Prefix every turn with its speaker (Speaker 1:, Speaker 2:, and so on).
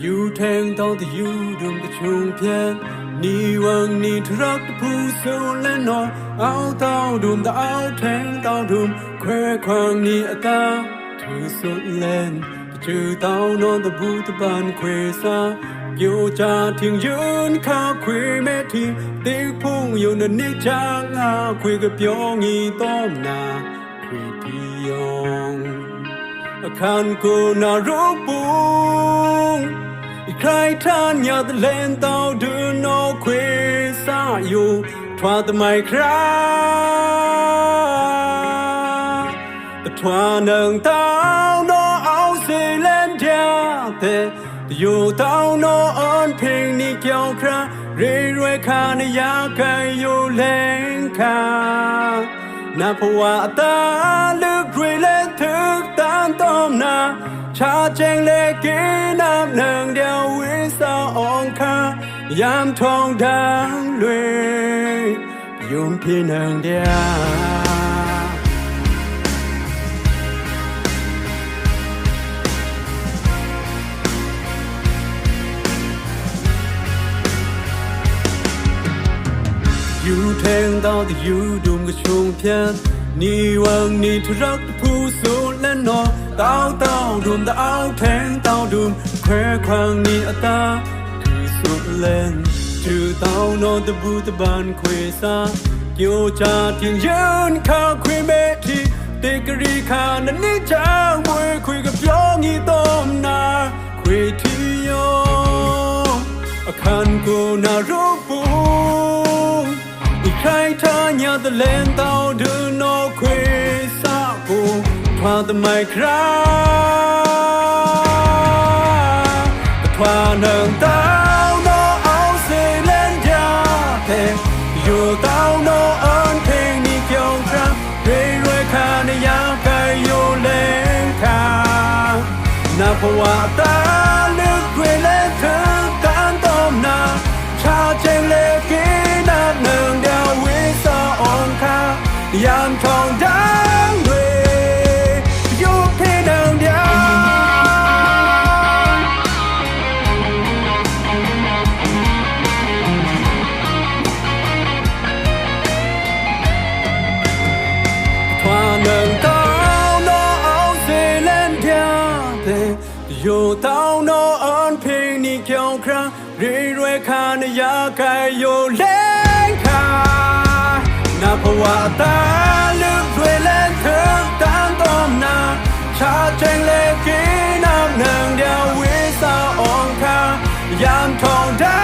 Speaker 1: You tang到的 you 中的穷片，你问你突然的不受冷暖，熬到中的熬听到中，快狂你啊打，突所冷，知道那的不的班快杀。有家庭人靠快每天，对朋友的你讲啊，快个表你多拿，快地用，看过那肉崩。ใครท่านอยากเล่นต่อเดินนอกเควสาอยู่ทว่าทำไมครับแต่ทว่าหนึ่งเต้านอเอาเสียเล่นเดียวแต่อยู่เต้านออ่อนเพลงนี้เกี่ยวคราเรื่อยๆข้าในอยากให้อยู่เล่นข้าน่าเพราะว่าตาลึกเรื่อยเล่นถึกตามต้มนาชาเจงเล็กกินน้ำหนึ่งเดียววิสาองคายามทองดังเลยยุ่มพี่หนึ่งเดียวอยู่แทงดาวที่อยู่ดุมกับช่วงเพียนนี่วังนี่ทุรักผู้สูญและนอเต้าเต้าดุมเต้าแทงเต้าดุมแควครั้งนี้อัตาคือสุดเล่นชื่อเต้านอตะบูตะบานเควซาโยจาทิ้งยืนข้าเควเมทีเตกรีข้านั้นนี่จางมวยคุยกับยองอีต้มนาเควที่ยองคันกูนารูปูใครท่านอยากเล่นต่อเดินนอกเควสากูทว่าทำไมครับแต่ทว่าหนึ่งเต้านอเอาเสียเล่นยาแต่อยู่เต้านออ่อนเพลงนี้เกี่ยวกับเรื่อยๆข้าในอยากให้อยู่เล่นข้าน่าเพราะว่าตาลึกเวเล่นถึงตามต้มนาชาเจงเล็กกินน้ำหนึ่งเดียววิสาองคายามทองดังเลยอยู่พี่หนึ่งเดียวทว่าหนึ่งเต้านอเอาเสียเล่นเดียวแต่อยู่เต้านออ่อนเพลงนี้เกี่ยวคราเรื่อยๆข้าในอยากให้อยู่เล่นข้าน่าเพราะว่าตาลึกด้วยเล่นถึงตามต้มนาชาเจงเล็กกินน้ำหนึ่งเดียววิสาองคายามทองดั